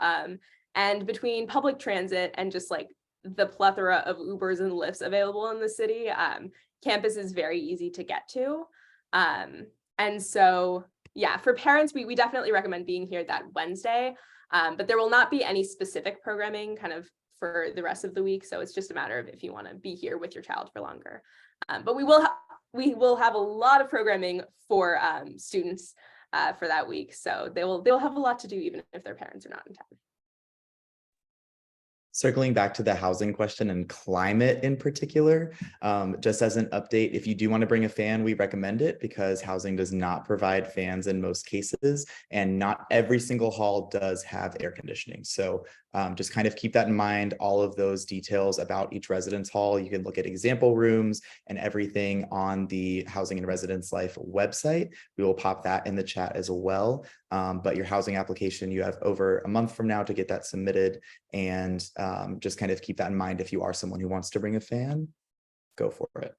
and between public transit and just like the plethora of Ubers and Lyfts available in the city, campus is very easy to get to. And so, yeah, for parents, we definitely recommend being here that Wednesday, but there will not be any specific programming kind of for the rest of the week. So it's just a matter of if you want to be here with your child for longer. But we will have a lot of programming for students for that week. So they'll have a lot to do even if their parents are not in town. Circling back to the housing question and climate in particular, just as an update, if you do want to bring a fan, we recommend it because housing does not provide fans in most cases, and not every single hall does have air conditioning. So just kind of keep that in mind. All of those details about each residence hall, you can look at example rooms and everything on the Housing and Residence Life website. We will pop that in the chat as well. But your housing application, you have over a month from now to get that submitted, and just kind of keep that in mind. If you are someone who wants to bring a fan, go for it.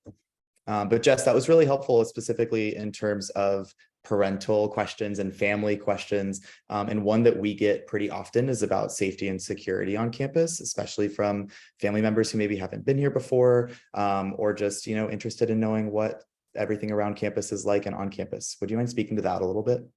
But Jess, that was really helpful, specifically in terms of parental questions and family questions. And one that we get pretty often is about safety and security on campus, especially from family members who maybe haven't been here before, or just, interested in knowing what everything around campus is like and on campus. Would you mind speaking to that a little bit?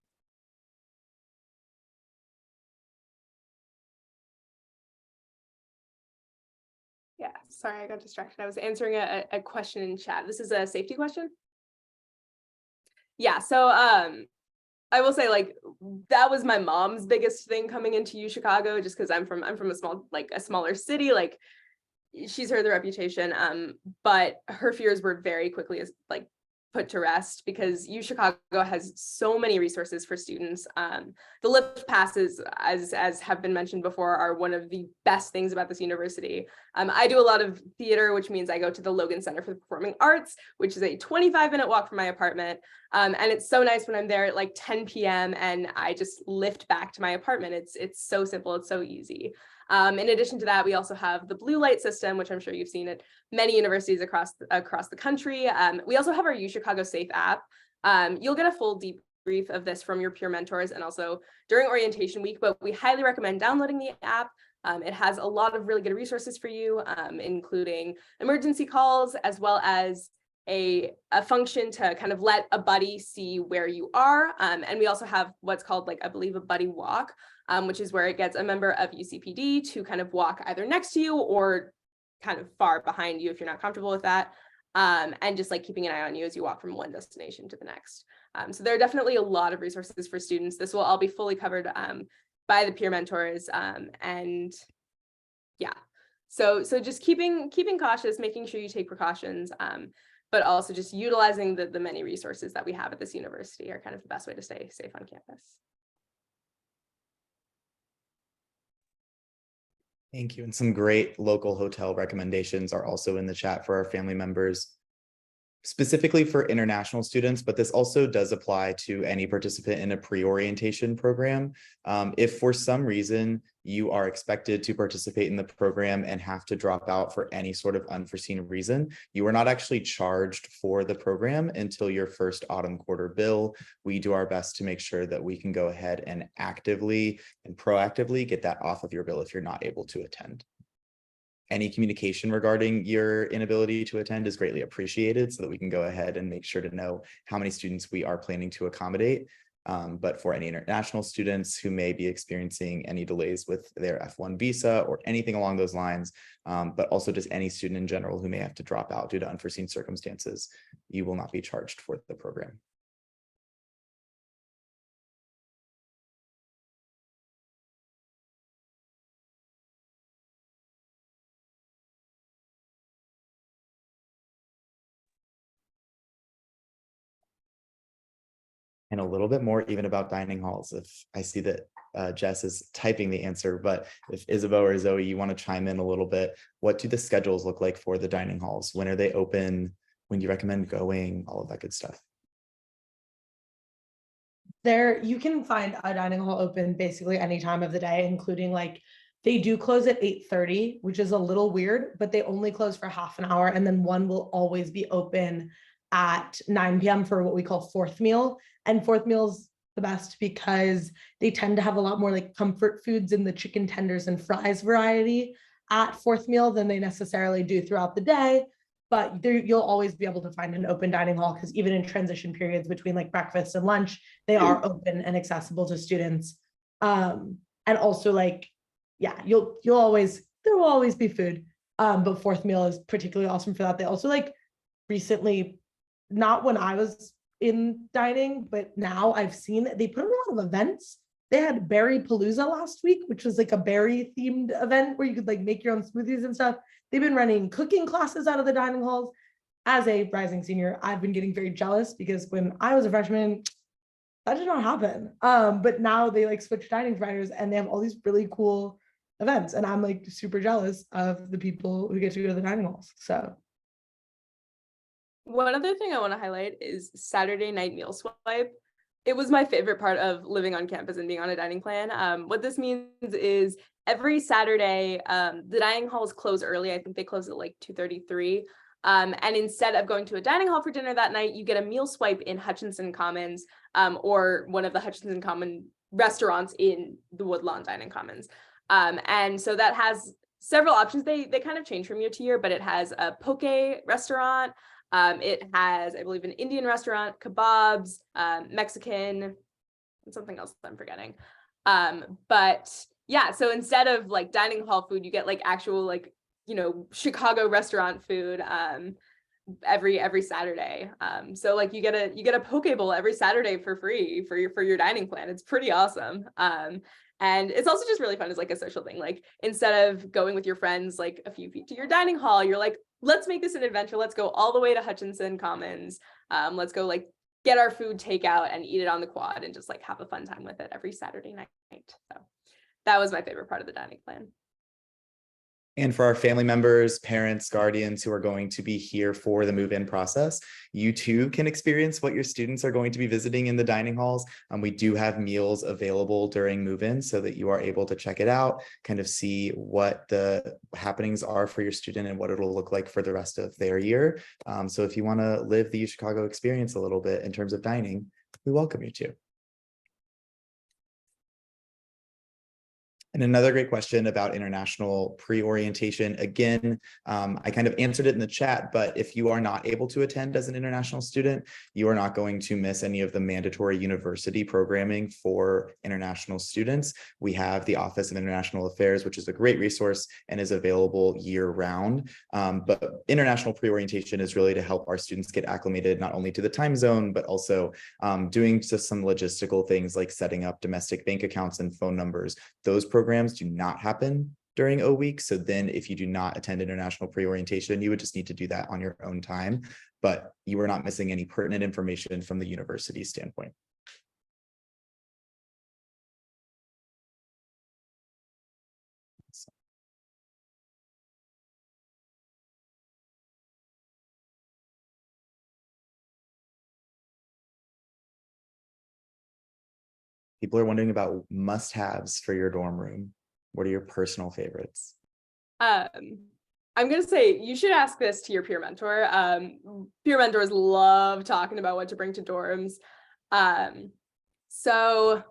Yeah, sorry, I got distracted. I was answering a question in chat. This is a safety question. Yeah, so I will say like that was my mom's biggest thing coming into U Chicago, just because I'm from a smaller city. Like she's heard the reputation, but her fears were very quickly put to rest because U Chicago has so many resources for students. The lift passes, as have been mentioned before, are one of the best things about this university. I do a lot of theater, which means I go to the Logan Center for the Performing Arts, which is a 25-minute walk from my apartment. And it's so nice when I'm there at like 10 p.m. and I just lift back to my apartment. It's so simple, it's so easy. In addition to that, we also have the blue light system, which I'm sure you've seen at many universities across the country. We also have our U Chicago Safe app. You'll get a full debrief of this from your peer mentors and also during orientation week, but we highly recommend downloading the app. It has a lot of really good resources for you, including emergency calls, as well as a function to kind of let a buddy see where you are. And we also have what's called, I believe, a buddy walk, which is where it gets a member of UCPD to kind of walk either next to you or kind of far behind you if you're not comfortable with that. And just like keeping an eye on you as you walk from one destination to the next. So there are definitely a lot of resources for students. This will all be fully covered by the peer mentors. And yeah, so just keeping cautious, making sure you take precautions, but also just utilizing the many resources that we have at this university are kind of the best way to stay safe on campus. Thank you. And some great local hotel recommendations are also in the chat for our family members, specifically for international students, but this also does apply to any participant in a pre-orientation program. If for some reason you are expected to participate in the program and have to drop out for any sort of unforeseen reason, you are not actually charged for the program until your first autumn quarter bill. We do our best to make sure that we can go ahead and actively and proactively get that off of your bill if you're not able to attend. Any communication regarding your inability to attend is greatly appreciated so that we can go ahead and make sure to know how many students we are planning to accommodate. But for any international students who may be experiencing any delays with their F1 visa or anything along those lines, but also just any student in general who may have to drop out due to unforeseen circumstances, you will not be charged for the program. And a little bit more even about dining halls. If I see that Jess is typing the answer, but if Isabeau or Zoe, you want to chime in a little bit, what do the schedules look like for the dining halls? When are they open? When do you recommend going? All of that good stuff. There, you can find a dining hall open basically any time of the day, including like they do close at 8:30, which is a little weird, but they only close for half an hour. And then one will always be open at 9 p.m. for what we call fourth meal. And fourth meal's the best because they tend to have a lot more like comfort foods in the chicken tenders and fries variety at fourth meal than they necessarily do throughout the day. But there, you'll always be able to find an open dining hall because even in transition periods between like breakfast and lunch, they are open and accessible to students. And also like, yeah, there will always be food. But fourth meal is particularly awesome for that. They also like recently, not when I was in dining, but now I've seen that they put on a lot of events. They had Berry Palooza last week, which was like a berry themed event where you could like make your own smoothies and stuff. They've been running cooking classes out of the dining halls. As a rising senior, I've been getting very jealous because when I was a freshman, that did not happen. But now they like switch dining providers and they have all these really cool events. And I'm like super jealous of the people who get to go to the dining halls. So one other thing I want to highlight is Saturday night meal swipe. It was my favorite part of living on campus and being on a dining plan. What this means is every Saturday, the dining halls close early. I think they close at like 2:33. And instead of going to a dining hall for dinner that night, you get a meal swipe in Hutchinson Commons or one of the Hutchinson Common restaurants in the Woodlawn Dining Commons. And so that has several options. They kind of change from year to year, but it has a poke restaurant. It has, I believe, an Indian restaurant, kebabs, Mexican, and something else I'm forgetting. But yeah, so instead of like dining hall food, you get like actual like, you know, Chicago restaurant food every Saturday. So like you get a poke bowl every Saturday for free for your dining plan. It's pretty awesome. And it's also just really fun as like a social thing. Like instead of going with your friends like a few feet to your dining hall, you're like, let's make this an adventure. Let's go all the way to Hutchinson Commons. Let's go like get our food takeout and eat it on the quad and just like have a fun time with it every Saturday night. So that was my favorite part of the dining plan. And for our family members, parents, guardians who are going to be here for the move-in process, you too can experience what your students are going to be visiting in the dining halls. We do have meals available during move-in so that you are able to check it out, kind of see what the happenings are for your student and what it'll look like for the rest of their year. So if you want to live the UChicago experience a little bit in terms of dining, we welcome you to. And another great question about international pre-orientation. Again, I kind of answered it in the chat, but if you are not able to attend as an international student, you are not going to miss any of the mandatory university programming for international students. We have the Office of International Affairs, which is a great resource and is available year-round. But international pre-orientation is really to help our students get acclimated not only to the time zone, but also doing just some logistical things like setting up domestic bank accounts and phone numbers. Those programs do not happen during O week. So then if you do not attend international pre-orientation, you would just need to do that on your own time, but you are not missing any pertinent information from the university standpoint. People are wondering about must-haves for your dorm room. What are your personal favorites? I'm gonna say you should ask this to your peer mentor. Peer mentors love talking about what to bring to dorms. So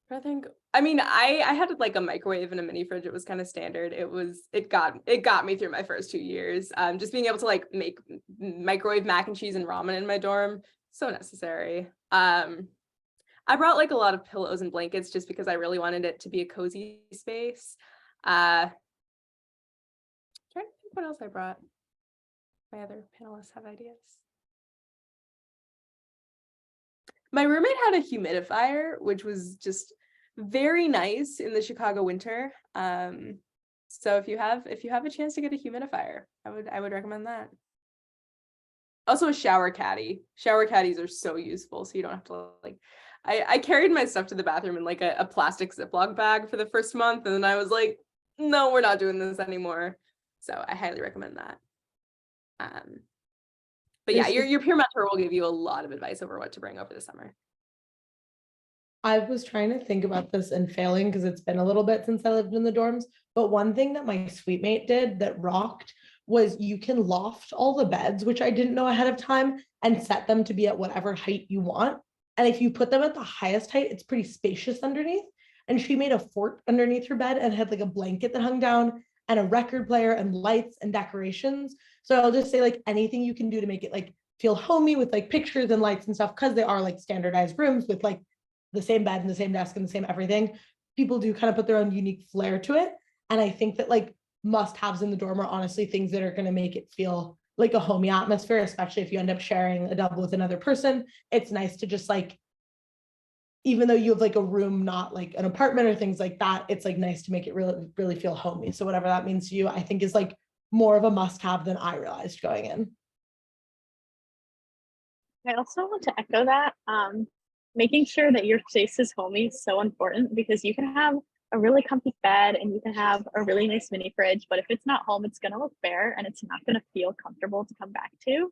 I mean, I had like a microwave and a mini fridge. It was kind of standard. It got me through my first 2 years. Just being able to like make microwave mac and cheese and ramen in my dorm, so necessary. I brought like a lot of pillows and blankets just because I really wanted it to be a cozy space. Trying to think what else I brought. My other panelists have ideas. My roommate had a humidifier, which was just very nice in the Chicago winter. So if you have a chance to get a humidifier, I would recommend that. Also a shower caddy. Shower caddies are so useful, so you don't have to like. I carried my stuff to the bathroom in like a plastic Ziploc bag for the first month, and then I was like, no, we're not doing this anymore. So I highly recommend that. But yeah, your peer mentor will give you a lot of advice over what to bring over the summer. I was trying to think about this and failing because it's been a little bit since I lived in the dorms. But one thing that my suite mate did that rocked was you can loft all the beds, which I didn't know ahead of time, and set them to be at whatever height you want. And if you put them at the highest height, it's pretty spacious underneath. And she made a fort underneath her bed and had like a blanket that hung down and a record player and lights and decorations. So I'll just say like anything you can do to make it like feel homey with like pictures and lights and stuff, because they are like standardized rooms with like the same bed and the same desk and the same everything. People do kind of put their own unique flair to it. And I think that like must-haves in the dorm are honestly things that are going to make it feel like a homey atmosphere, especially if you end up sharing a double with another person. It's nice to just like, even though you have like a room, not like an apartment or things like that, it's like nice to make it really, really feel homey. So whatever that means to you, I think is like more of a must-have than I realized going in. I also want to echo that. Making sure that your space is homey is so important, because you can have a really comfy bed and you can have a really nice mini fridge, but if it's not home, it's going to look bare and it's not going to feel comfortable to come back to.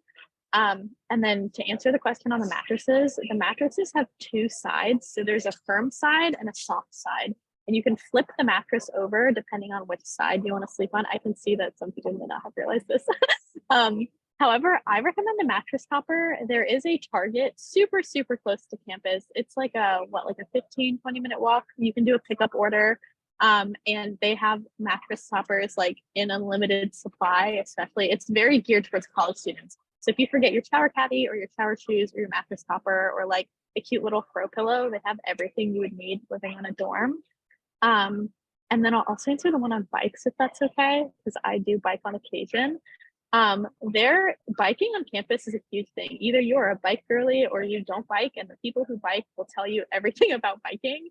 And then to answer the question on the mattresses have two sides. So there's a firm side and a soft side, and you can flip the mattress over depending on which side you want to sleep on. I can see that some people may not have realized this. However, I recommend a mattress topper. There is a Target super, super close to campus. It's like a 15, 20-minute walk. You can do a pickup order. And they have mattress toppers like in unlimited supply, especially. It's very geared towards college students. So if you forget your shower caddy or your shower shoes or your mattress topper or like a cute little throw pillow, they have everything you would need living on a dorm. And then I'll also answer the one on bikes if that's okay, because I do bike on occasion. Their biking on campus is a huge thing. Either you're a bike girly or you don't bike, and the people who bike will tell you everything about biking.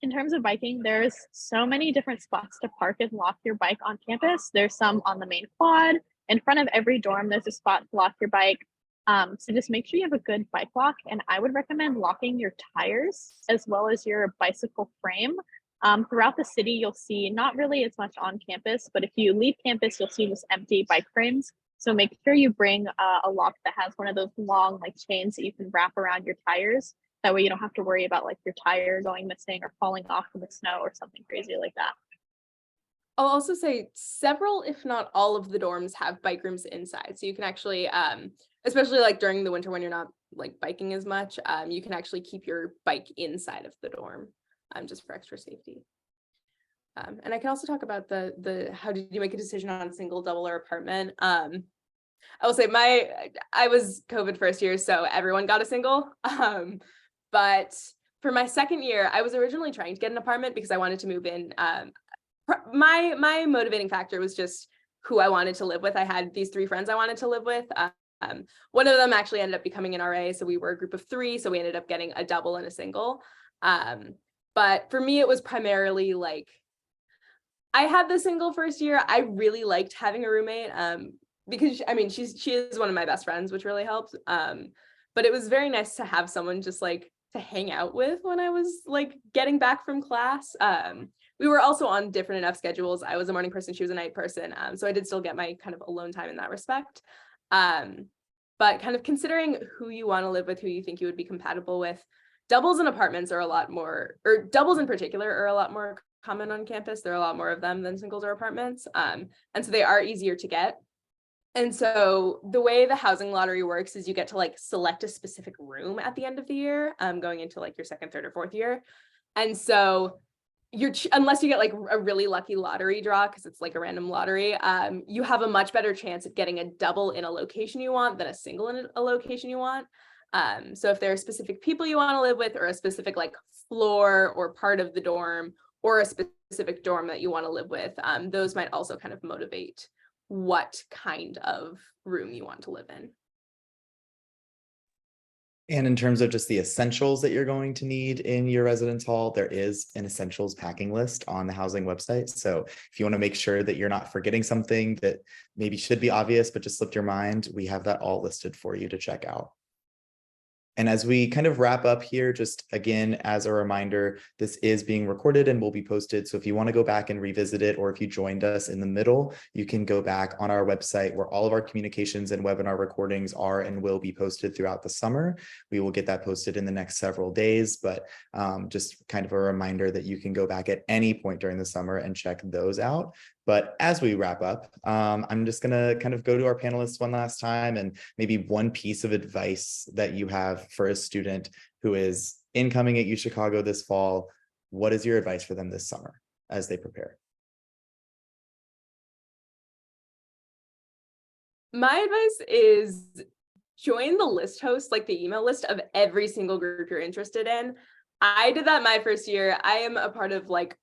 In terms of biking, there's so many different spots to park and lock your bike on campus. There's some on the main quad. In front of every dorm, there's a spot to lock your bike. So just make sure you have a good bike lock, and I would recommend locking your tires as well as your bicycle frame. Throughout the city, you'll see not really as much on campus, but if you leave campus, you'll see just empty bike frames. So make sure you bring a lock that has one of those long like chains that you can wrap around your tires. That way you don't have to worry about like your tire going missing or falling off in the snow or something crazy like that. I'll also say several, if not all of the dorms have bike rooms inside. So you can actually, especially like during the winter when you're not like biking as much, you can actually keep your bike inside of the dorm. just for extra safety. And I can also talk about the how did you make a decision on single, double, or apartment? I will say I was COVID first year, so everyone got a single. But for my second year, I was originally trying to get an apartment because I wanted to move in. My motivating factor was just who I wanted to live with. I had these 3 friends I wanted to live with. One of them actually ended up becoming an RA, so we were a group of 3, so we ended up getting a double and a single. But for me, it was primarily like, I had the single first year. I really liked having a roommate because I mean, she is one of my best friends, which really helped. But it was very nice to have someone just like to hang out with when I was like getting back from class. We were also on different enough schedules. I was a morning person, she was a night person. So I did still get my kind of alone time in that respect. But kind of considering who you want to live with, who you think you would be compatible with, doubles and apartments are a lot more, or doubles in particular are a lot more common on campus. There are a lot more of them than singles or apartments. And so they are easier to get. And so the way the housing lottery works is you get to like select a specific room at the end of the year, going into like your 2nd, 3rd, or 4th year. And so unless you get like a really lucky lottery draw, because it's like a random lottery, you have a much better chance of getting a double in a location you want than a single in a location you want. So if there are specific people you want to live with, or a specific like floor or part of the dorm, or a specific dorm that you want to live with, those might also kind of motivate what kind of room you want to live in. And in terms of just the essentials that you're going to need in your residence hall, there is an essentials packing list on the housing website. So if you want to make sure that you're not forgetting something that maybe should be obvious, but just slipped your mind, we have that all listed for you to check out. And as we kind of wrap up here, just again, as a reminder, this is being recorded and will be posted. So if you want to go back and revisit it, or if you joined us in the middle, you can go back on our website where all of our communications and webinar recordings are and will be posted throughout the summer. We will get that posted in the next several days, but just kind of a reminder that you can go back at any point during the summer and check those out. But as we wrap up, I'm just going to kind of go to our panelists one last time, and maybe one piece of advice that you have for a student who is incoming at UChicago this fall. What is your advice for them this summer as they prepare? My advice is join the list host, like the email list of every single group you're interested in. I did that my first year. I am a part of like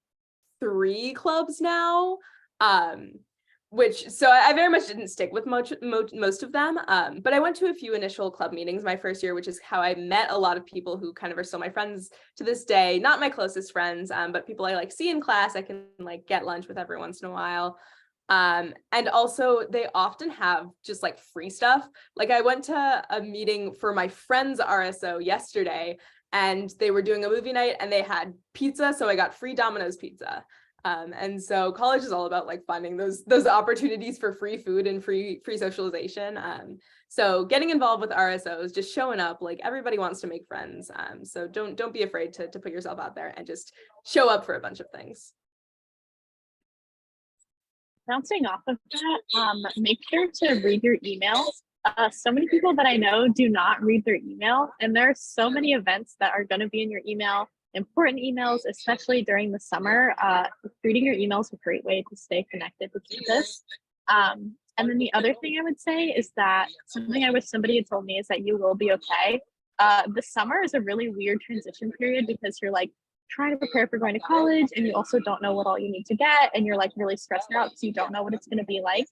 3 clubs now. So I very much didn't stick with most of them, but I went to a few initial club meetings my first year, which is how I met a lot of people who kind of are still my friends to this day. Not my closest friends, but people I like see in class. I can like get lunch with every once in a while. And also they often have just like free stuff. Like I went to a meeting for my friend's RSO yesterday, and they were doing a movie night and they had pizza, so I got free Domino's pizza. And so college is all about like finding those opportunities for free food and free socialization. So getting involved with RSOs, just showing up, like everybody wants to make friends. So don't be afraid to put yourself out there and just show up for a bunch of things. Bouncing off of that, make sure to read your emails. So many people that I know do not read their email, and there are so many events that are going to be in your email. Important emails, especially during the summer. Reading your emails is a great way to stay connected with campus. And then the other thing I would say is that something I wish somebody had told me is that you will be okay. The summer is a really weird transition period because you're like trying to prepare for going to college, and you also don't know what all you need to get, and you're like really stressed out, so you don't know what it's going to be like.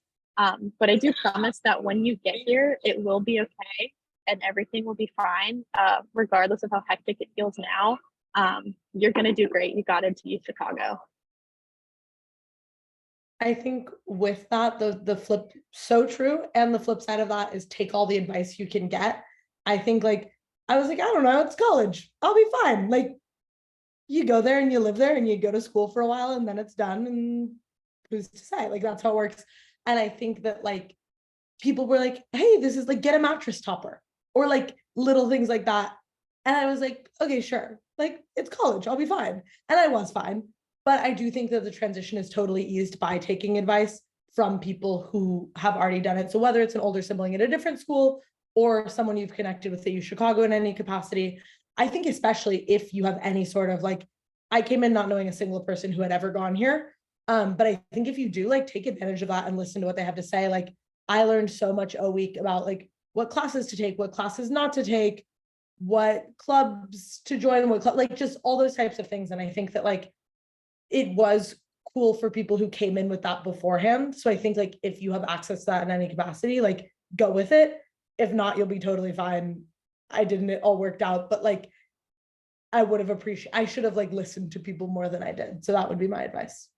But I do promise that when you get here, it will be okay, and everything will be fine, regardless of how hectic it feels now. You're going to do great. You got into UChicago. I think with that, the flip, so true. And the flip side of that is take all the advice you can get. I think like, I was like, I don't know, it's college. I'll be fine. Like you go there and you live there and you go to school for a while and then it's done, and who's to say, like, that's how it works. And I think that like people were like, hey, this is like, get a mattress topper, or like little things like that. And I was like, okay, sure. Like it's college, I'll be fine. And I was fine. But I do think that the transition is totally eased by taking advice from people who have already done it. So whether it's an older sibling at a different school or someone you've connected with at UChicago in any capacity, I think especially if you have any sort of like I came in not knowing a single person who had ever gone here. But I think if you do like take advantage of that and listen to what they have to say, like I learned so much a week about like what classes to take, what classes not to take, what clubs to join, like just all those types of things. And I think that like it was cool for people who came in with that beforehand. So I think like if you have access to that in any capacity, like go with it. If not, you'll be totally fine. It all worked out, but like I should have like listened to people more than I did. So that would be my advice.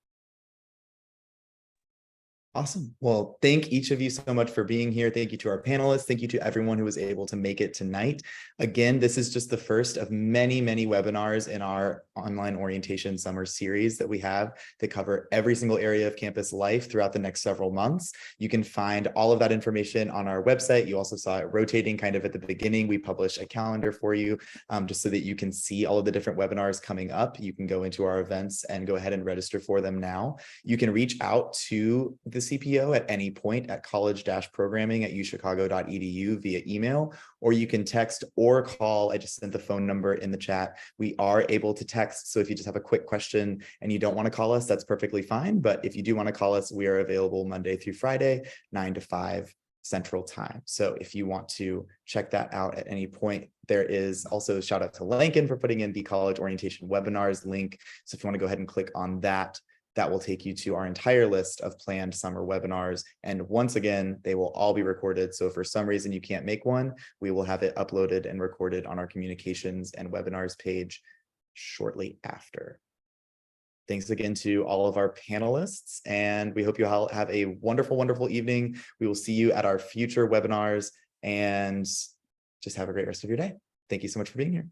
Awesome. Well, thank each of you so much for being here. Thank you to our panelists. Thank you to everyone who was able to make it tonight. Again, this is just the first of many, many webinars in our online orientation summer series that we have that cover every single area of campus life throughout the next several months. You can find all of that information on our website. You also saw it rotating kind of at the beginning. We publish a calendar for you just so that you can see all of the different webinars coming up. You can go into our events and go ahead and register for them now. You can reach out to the CPO at any point at college-programming@uchicago.edu via email, or you can text or call. I just sent the phone number in the chat. We are able to text, so if you just have a quick question and you don't want to call us, that's perfectly fine. But if you do want to call us, we are available Monday through Friday, 9 to 5 Central Time. So if you want to check that out at any point, there is also a shout out to Lincoln for putting in the college orientation webinars link. So if you want to go ahead and click on that, that will take you to our entire list of planned summer webinars. And once again, they will all be recorded. So if for some reason you can't make one, we will have it uploaded and recorded on our communications and webinars page shortly after. Thanks again to all of our panelists, and we hope you all have a wonderful, wonderful evening. We will see you at our future webinars, and just have a great rest of your day. Thank you so much for being here.